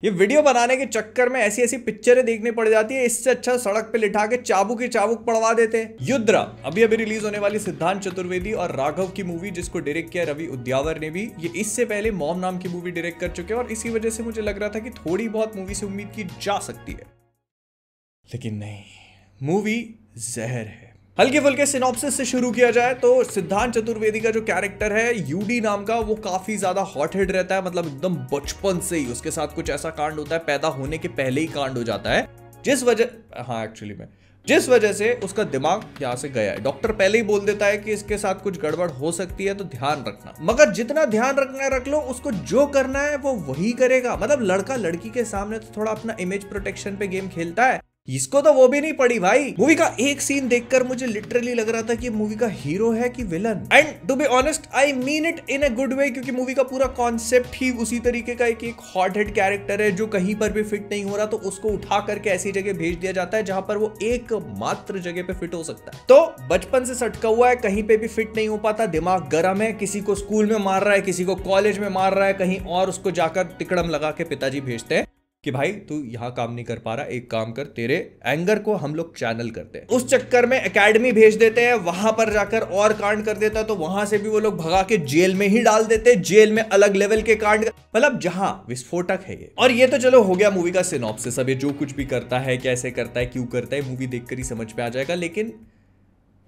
ये वीडियो बनाने के चक्कर में ऐसी ऐसी पिक्चरें देखनी पड़ जाती है, इससे अच्छा सड़क पे लिटा के चाबुक ही चाबुक पड़वा देते हैं। युद्रा अभी अभी रिलीज होने वाली सिद्धांत चतुर्वेदी और राघव की मूवी, जिसको डायरेक्ट किया रवि उद्यावर ने भी। ये इससे पहले मॉम नाम की मूवी डायरेक्ट कर चुके हैं और इसी वजह से मुझे लग रहा था कि थोड़ी बहुत मूवी से उम्मीद की जा सकती है, लेकिन नहीं, मूवी जहर है। हल्के फुल्के सिनॉप्सिस से शुरू किया जाए तो सिद्धांत चतुर्वेदी का जो कैरेक्टर है यूडी नाम का, वो काफी ज्यादा हॉट हेड रहता है। मतलब एकदम बचपन से ही उसके साथ कुछ ऐसा कांड होता है, पैदा होने के पहले ही कांड हो जाता है, जिस वजह से उसका दिमाग यहाँ से गया है। डॉक्टर पहले ही बोल देता है कि इसके साथ कुछ गड़बड़ हो सकती है, तो ध्यान रखना। मगर जितना ध्यान रखना है रख लो, उसको जो करना है वो वही करेगा। मतलब लड़का लड़की के सामने तो थोड़ा अपना इमेज प्रोटेक्शन पे गेम खेलता है, इसको तो वो भी नहीं पड़ी भाई। मूवी का एक सीन देखकर मुझे लिटरली लग रहा था कि मूवी का हीरो है कि villain. And to be honest I mean it in a good way, क्योंकि मूवी का पूरा कॉन्सेप्ट ही उसी तरीके का है कि एक हॉट हेड कैरेक्टर है जो कहीं पर भी फिट नहीं हो रहा, तो उसको उठा करके ऐसी जगह भेज दिया जाता है जहां पर वो एकमात्र जगह पे फिट हो सकता है। तो बचपन से सटका हुआ है, कहीं पे भी फिट नहीं हो पाता, दिमाग गर्म है, किसी को स्कूल में मार रहा है, किसी को कॉलेज में मार रहा है, कहीं और उसको जाकर तिकड़म लगा के पिताजी भेजते हैं कि भाई तू यहां काम नहीं कर पा रहा, एक काम कर, तेरे एंगर को हम लोग चैनल करते हैं। उस चक्कर में एकेडमी भेज देते हैं, वहां पर जाकर और कांड कर देता है, तो वहां से भी वो लोग भगा के जेल में ही डाल देते हैं। जेल में अलग लेवल के कांड, मतलब जहां विस्फोटक है ये। और ये तो चलो हो गया मूवी का सिनॉप्सिस। अब ये जो कुछ भी करता है, कैसे करता है, क्यों करता है, मूवी देखकर ही समझ में आ जाएगा। लेकिन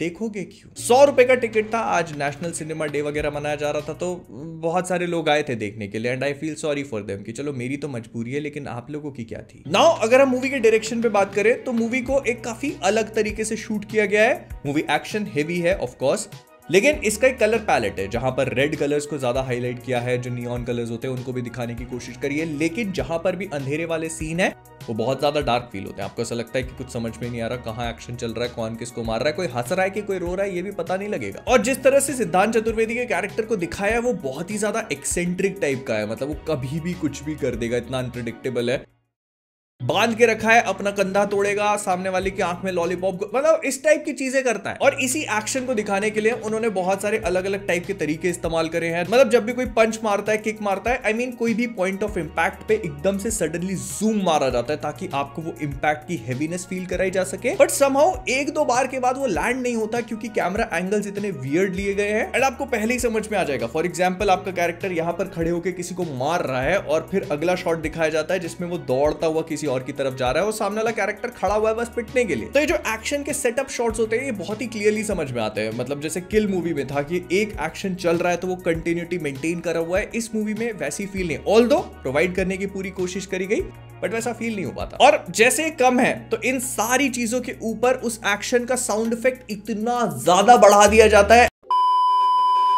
देखोगे क्यों? 100 रुपए का टिकट था, आज नेशनल सिनेमा डे वगैरह मनाया जा रहा था, तो बहुत सारे लोग आए थे देखने के लिए। And I feel sorry for them कि चलो मेरी तो मजबूरी है, लेकिन आप लोगों की क्या थी। नाउ अगर हम मूवी के डायरेक्शन पे बात करें तो मूवी को एक काफी अलग तरीके से शूट किया गया है। मूवी एक्शन हेवी है ऑफ कोर्स, लेकिन इसका एक कलर पैलेट है जहां पर रेड कलर्स को ज्यादा हाईलाइट किया है, जो नियॉन कलर्स होते हैं उनको भी दिखाने की कोशिश करी है। लेकिन जहां पर भी अंधेरे वाले सीन है वो बहुत ज्यादा डार्क फील होते हैं। आपको ऐसा लगता है कि कुछ समझ में नहीं आ रहा, कहां एक्शन चल रहा है, कौन किसको मार रहा है, कोई हंस रहा है कि कोई रो रहा है, ये भी पता नहीं लगेगा। और जिस तरह से सिद्धांत चतुर्वेदी के कैरेक्टर को दिखाया है वो बहुत ही ज्यादा एक्सेंट्रिक टाइप का है। मतलब वो कभी भी कुछ भी कर देगा, इतना अनप्रेडिक्टेबल है। बांध के रखा है, अपना कंधा तोड़ेगा, सामने वाले की आंख में लॉलीपॉप, मतलब इस टाइप की चीजें करता है। और इसी एक्शन को दिखाने के लिए उन्होंने बहुत सारे अलग अलग टाइप के तरीके इस्तेमाल करे हैं। मतलब जब भी कोई पंच मारता है, किक मारता है, आई मीन कोई भी पॉइंट ऑफ इंपैक्ट पे एकदम से सडनली जूम मारा जाता है ताकि आपको वो इंपैक्ट की हेवीनेस फील कराई जा सके। बट समहाउ एक दो बार के बाद वो लैंड नहीं होता, क्योंकि कैमरा एंगल्स इतने वियर्ड लिए गए हैं। एंड आपको पहले ही समझ में आ जाएगा। फॉर एग्जाम्पल, आपका कैरेक्टर यहाँ पर खड़े होकर किसी को मार रहा है और फिर अगला शॉट दिखाया जाता है जिसमें वो दौड़ता हुआ किसी और की तरफ जा रहा है, सामने वाला कैरेक्टर खड़ा हुआ है बस पिटने के लिए। तो ये जो एक्शन के सेटअप शॉट्स होते हैं ये बहुत ही क्लियरली समझ में आते हैं। मतलब जैसे किल मूवी में था कि एक एक्शन चल रहा है तो वो कंटिन्यूटी मेंटेन करा हुआ है, इस मूवी में वैसी फील नहीं। ऑल्दो प्रोवाइड करने की पूरी कोशिश करी गई, बट वैसा फील नहीं हो पाता। और जैसे कम है तो इन सारी चीजों के ऊपर उस एक्शन का साउंड इफेक्ट इतना ज्यादा बढ़ा दिया जाता है,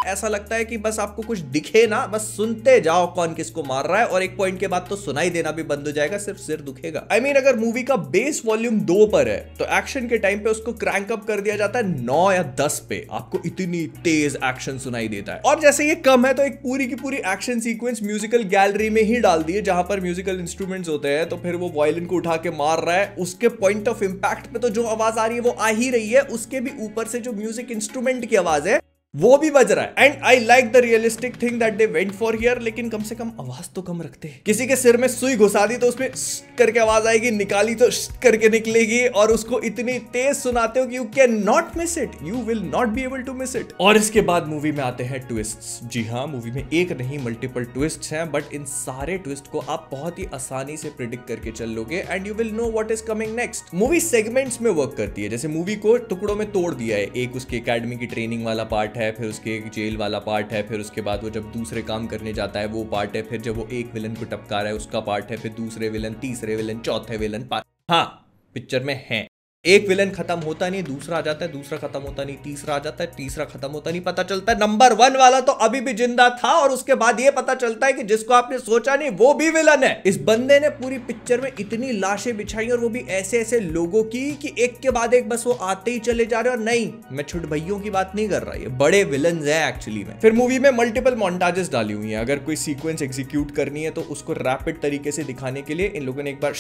ऐसा लगता है कि बस आपको कुछ दिखे ना, बस सुनते जाओ कौन किसको मार रहा है, और एक पॉइंट के बाद तो सुनाई देना भी बंद हो जाएगा, सिर्फ सिर दुखेगा। आई मीन अगर मूवी का बेस वॉल्यूम 2 पर है तो एक्शन के टाइम पे उसको क्रैंक अप कर दिया जाता है 9 या 10 पे, आपको इतनी तेज एक्शन सुनाई देता है। और जैसे ये कम है तो एक पूरी की पूरी एक्शन सीक्वेंस म्यूजिकल गैलरी में ही डाल दी है, जहां पर म्यूजिकल इंस्ट्रूमेंट्स होते हैं। तो फिर वो वायलिन को उठा के मार रहा है, उसके पॉइंट ऑफ इंपैक्ट पे तो जो आवाज आ रही है वो आ ही रही है, उसके भी ऊपर से जो म्यूजिक इंस्ट्रूमेंट की आवाज है वो भी बज रहा है। And I like the realistic thing that they went for here, लेकिन कम से कम आवाज तो कम रखते हैं। किसी के सिर में सुई घुसा दी तो उसमें करके आवाज आएगी, निकाली तो करके निकलेगी, और उसको इतनी तेज सुनाते हो कि you can not miss it, you will not be able to miss it. और इसके बाद मूवी में आते हैं ट्विस्ट्स। जी हाँ, मूवी में एक नहीं मल्टीपल ट्विस्ट्स हैं, बट इन सारे ट्विस्ट को आप बहुत ही आसानी से प्रिडिक्ट करके चल लोगे and you will know what is coming next. Movie segments में वर्क करती है, जैसे मूवी को टुकड़ों में तोड़ दिया है। एक उसकी एकेडमी की ट्रेनिंग वाला पार्ट है, फिर उसके एक जेल वाला पार्ट है, फिर उसके बाद वो जब दूसरे काम करने जाता है वो पार्ट है, फिर जब वो एक विलन को टपका रहा है उसका पार्ट है, फिर दूसरे विलन, तीसरे विलन, चौथे विलन। हाँ, पिक्चर में है एक विलन खत्म होता नहीं, दूसरा आ जाता है, दूसरा खत्म होता नहीं, तीसरा आ जाता है, तीसरा खत्म होता नहीं, पता चलता है नंबर 1 वाला तो अभी भी जिंदा था, और उसके बाद ये पता चलता है कि जिसको आपने सोचा नहीं वो भी विलन है। इस बंदे ने पूरी पिक्चर में इतनी लाशें बिछाई, और वो भी ऐसे ऐसे लोगों की कि एक के बाद एक बस वो आते ही चले जा रहे। और नहीं, मैं छोटे भैयों की बात नहीं कर रहा, ये बड़े विलन है एक्चुअली में। फिर मूवी में मल्टीपल मोन्टाजेस डाली हुई है। अगर कोई सीक्वेंस एग्जीक्यूट करनी है तो उसको रैपिड तरीके से दिखाने के लिए इन लोगों ने एक बार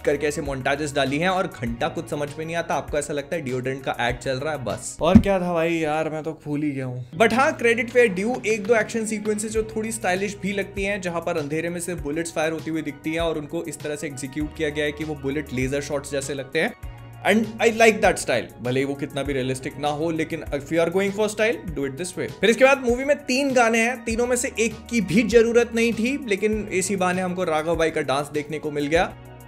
करके ऐसे मोन्टाजेस डाली हैं, और घंटा कुछ समझ में नहीं आता, आपको ऐसा लगता है डिओड्रेंट का एड चल रहा है बस। और क्या था भाई यार, मैं तो भूल ही गया हूँ। बट हाँ, क्रेडिट फेयर ड्यू, एक दो एक्शन सीक्वेंसेस जो थोड़ी स्टाइलिश भी लगती हैं, जहां पर अंधेरे में से बुलेट्स फायर होती हुई दिखती हैं और उनको इस तरह से एग्जीक्यूट किया गया है कि वो बुलेट लेजर शॉट्स जैसे लगते हैं। And I like that style, भले ही वो कितना भी रियलिस्टिक ना हो, लेकिन if you are going for style, do it this way. फिर इसके बाद मूवी में 3 गाने हैं, तीनों में से एक की भी जरूरत नहीं थी, लेकिन इसी बहाने हमको राघव भाई का डांस देखने को मिल गया,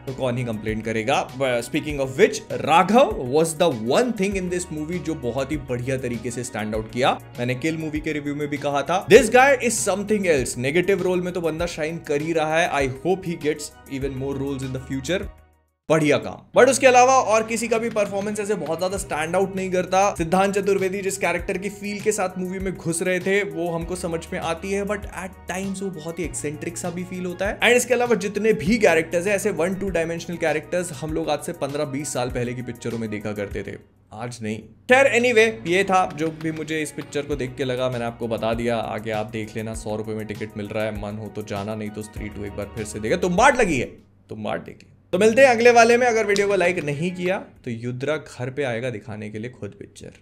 तो कौन ही कंप्लेन करेगा। Speaking of which, Raghav was the one thing in this movie जो बहुत ही बढ़िया तरीके से स्टैंड आउट किया। मैंने किल मूवी के रिव्यू में भी कहा था, this guy is something else. Negative role में तो बंदा शाइन कर ही रहा है, I hope he gets even more roles in the future. बढ़िया काम। बट उसके अलावा और किसी का भी परफॉर्मेंस ऐसे बहुत ज्यादा स्टैंड आउट नहीं करता। सिद्धांत चतुर्वेदी जिस कैरेक्टर की फील के साथ मूवी में घुस रहे थे वो हमको समझ में आती है, बट एट टाइम्स वो बहुत ही एक्सेंट्रिक सा भी फील होता है। एंड इसके अलावा जितने भी कैरेक्टर्स है, ऐसे 1-2 डायमेंशनल कैरेक्टर्स हम लोग आज से 15-20 साल पहले की पिक्चरों में देखा करते थे, आज नहीं। खैर एनीवे, ये था जो भी मुझे इस पिक्चर को देख के लगा, मैंने आपको बता दिया। आगे आप देख लेना, 100 रुपए में टिकट मिल रहा है, मन हो तो जाना, नहीं तो स्त्री 2 एक बार फिर से देखा। तुम बाट लगी है, तुम बाट देखिए। तो मिलते हैं अगले वाले में। अगर वीडियो को लाइक नहीं किया तो युद्रा घर पे आएगा दिखाने के लिए खुद पिक्चर।